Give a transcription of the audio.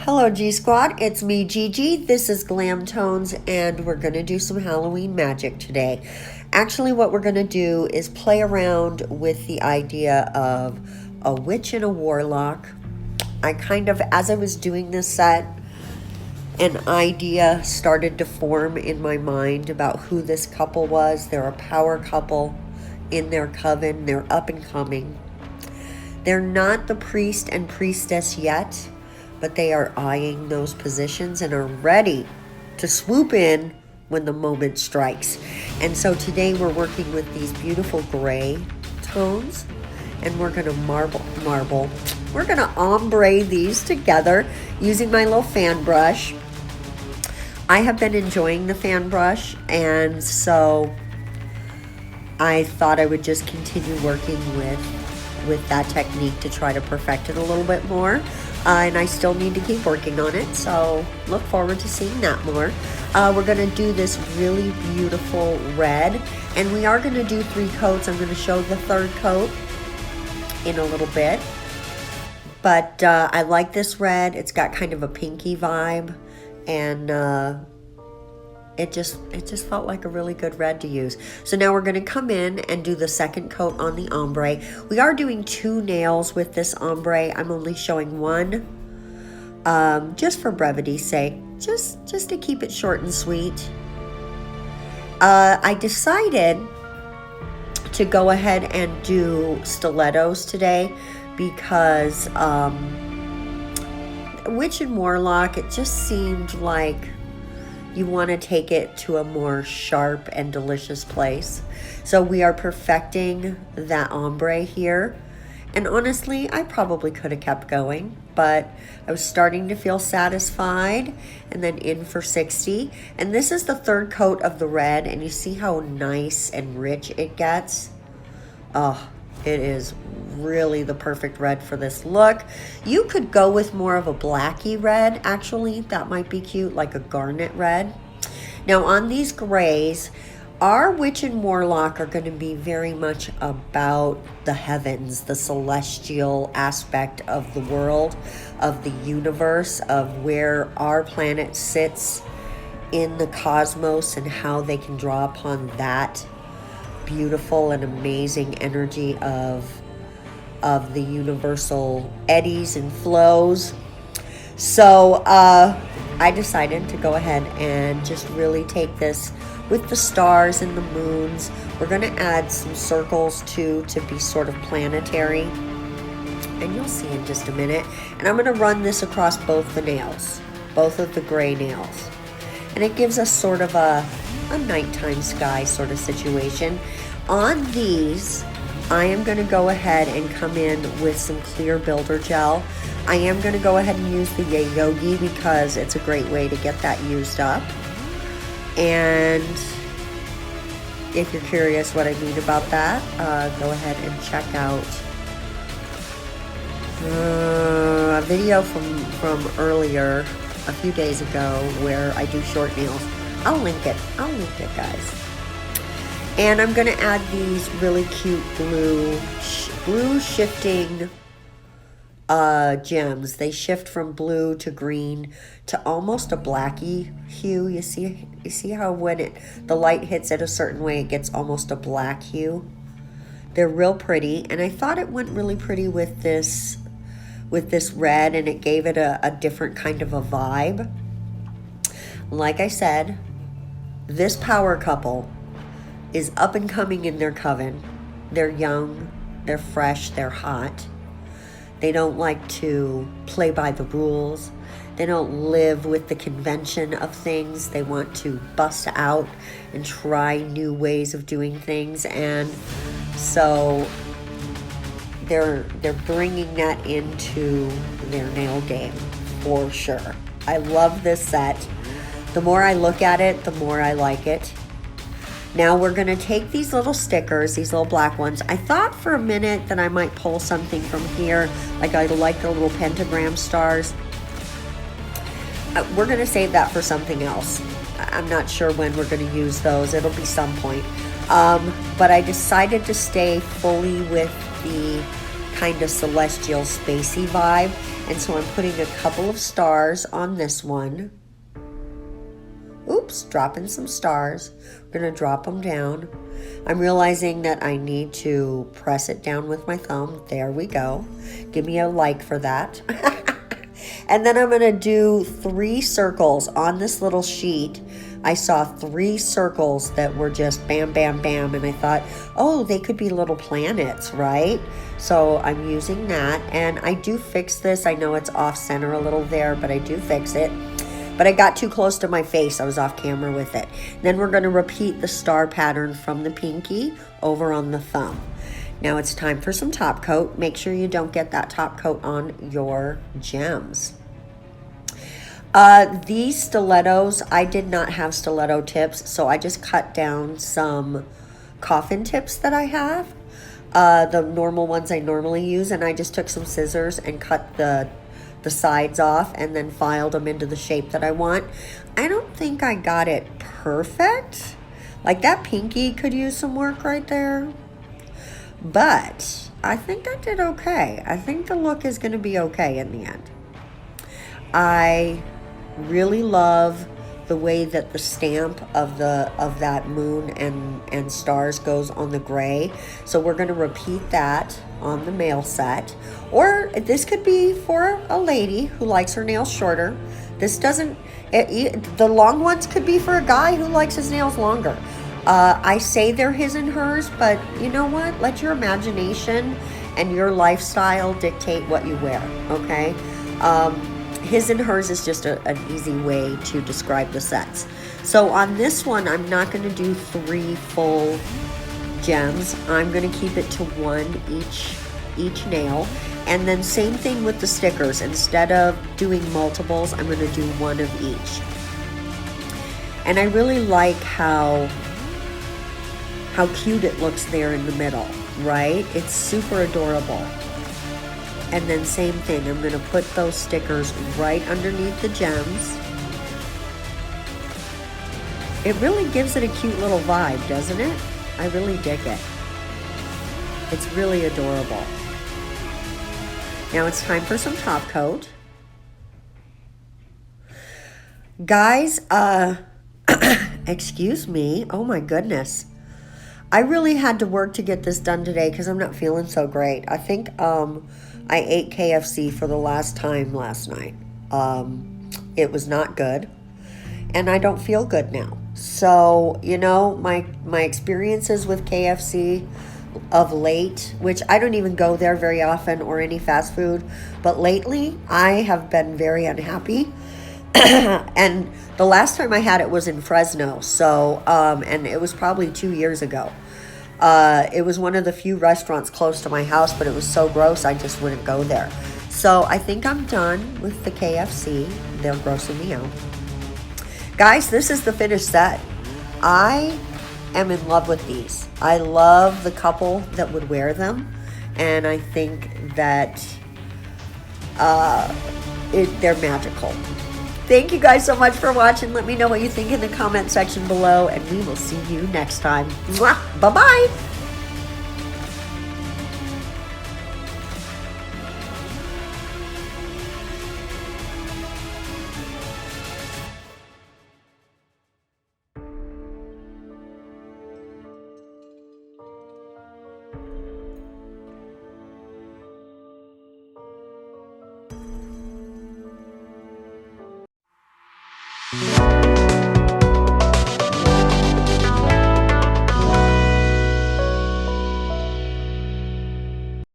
Hello G Squad, it's me Gigi, this is Glam Tones, and we're going to do some Halloween magic today. Actually what we're going to do is play around with the idea of a witch and a warlock. As I was doing this set, an idea started to form in my mind about who this couple was. They're a power couple in their coven, they're up and coming. They're not the priest and priestess yet, but they are eyeing those positions and are ready to swoop in when the moment strikes. And so today we're working with these beautiful gray tones, and we're gonna we're gonna ombre these together using my little fan brush. I have been enjoying the fan brush, and so I thought I would just continue working with that technique to try to perfect it a little bit more. And I still need to keep working on it, so look forward to seeing that more. We're going to do this really beautiful red, and we are going to do 3 coats. I'm going to show the 3rd coat in a little bit. But I like this red. It's got kind of a pinky vibe, and it just felt like a really good red to use. So now we're going to come in and do the 2nd coat on the ombre. We are doing 2 nails with this ombre. I'm only showing 1, just for brevity's sake, just to keep it short and sweet. I decided to go ahead and do stilettos today because witch and warlock, it just seemed like you want to take it to a more sharp and delicious place. So we are perfecting that ombre here. And honestly, I probably could have kept going, but I was starting to feel satisfied, and then in for 60. And this is the 3rd coat of the red, and you see how nice and rich it gets. Oh, it is really the perfect red for this look. You could go with more of a blacky red, actually. That might be cute, like a garnet red. Now on these grays, our witch and warlock are going to be very much about the heavens, the celestial aspect of the world, of the universe, of where our planet sits in the cosmos and how they can draw upon that beautiful and amazing energy of the universal eddies and flows. So I decided to go ahead and just really take this with the stars and the moons. We're going to add some circles too to be sort of planetary, and you'll see in just a minute. And I'm going to run this across both the nails, both of the gray nails, and it gives us sort of a nighttime sky sort of situation. On these, I am going to go ahead and come in with some clear builder gel. I am going to go ahead and use the Yogi because it's a great way to get that used up. And if you're curious what I mean about that, go ahead and check out a video from earlier, a few days ago, where I do short nails. I'll link it, guys. And I'm going to add these really cute blue shifting gems. They shift from blue to green to almost a blacky hue. You see how when the light hits it a certain way, it gets almost a black hue. They're real pretty, and I thought it went really pretty with this red, and it gave it a different kind of a vibe. Like I said, this power couple is up and coming in their coven. They're young, they're fresh, they're hot. They don't like to play by the rules. They don't live with the convention of things. They want to bust out and try new ways of doing things. And so they're bringing that into their nail game for sure. I love this set. The more I look at it, the more I like it. Now we're going to take these little stickers, these little black ones. I thought for a minute that I might pull something from here, like I like the little pentagram stars. We're going to save that for something else. I'm not sure when we're going to use those. It'll be some point. but I decided to stay fully with the kind of celestial spacey vibe. And so I'm putting a couple of stars on this one. Oops, dropping some stars. We're gonna drop them down. I'm realizing that I need to press it down with my thumb. There we go. Give me a like for that. And then I'm gonna do 3 circles on this little sheet. I saw 3 circles that were just bam, bam, bam. And I thought, oh, they could be little planets, right? So I'm using that. And I do fix this. I know it's off center a little there, but I do fix it. But I got too close to my face. I was off camera with it. Then we're gonna repeat the star pattern from the pinky over on the thumb. Now it's time for some top coat. Make sure you don't get that top coat on your gems. These stilettos, I did not have stiletto tips, so I just cut down some coffin tips that I have. The normal ones I normally use, and I just took some scissors and cut the sides off and then filed them into the shape that I want. I don't think I got it perfect. Like that pinky could use some work right there. But I think I did okay. I think the look is going to be okay in the end. I really love the way that the stamp of that moon and stars goes on the gray. So we're going to repeat that on the male set. Or this could be for a lady who likes her nails shorter. This doesn't, the long ones could be for a guy who likes his nails longer. I say they're his and hers, but you know what? Let your imagination and your lifestyle dictate what you wear, okay? His and hers is just an easy way to describe the sets. So on this one, I'm not going to do 3 full gems. I'm going to keep it to 1 each nail. And then same thing with the stickers. Instead of doing multiples, I'm going to do 1 of each. And I really like how cute it looks there in the middle, right? It's super adorable. And then same thing, I'm gonna put those stickers right underneath the gems. It really gives it a cute little vibe, doesn't it? I really dig it. It's really adorable. Now it's time for some top coat. Guys, excuse me, oh my goodness. I really had to work to get this done today because I'm not feeling so great. I think I ate KFC for the last time last night. It was not good, and I don't feel good now. So, you know, my experiences with KFC of late, which I don't even go there very often or any fast food, but lately I have been very unhappy. And the last time I had it was in Fresno, so and it was probably 2 years ago. It was one of the few restaurants close to my house, but it was so gross I just wouldn't go there. So I think I'm done with the KFC. They're grossing me out. Guys, this is the finished set. I am in love with these. I love the couple that would wear them, and I think that they're magical. Thank you guys so much for watching. Let me know what you think in the comment section below, and we will see you next time. Mwah! Bye-bye. Yeah.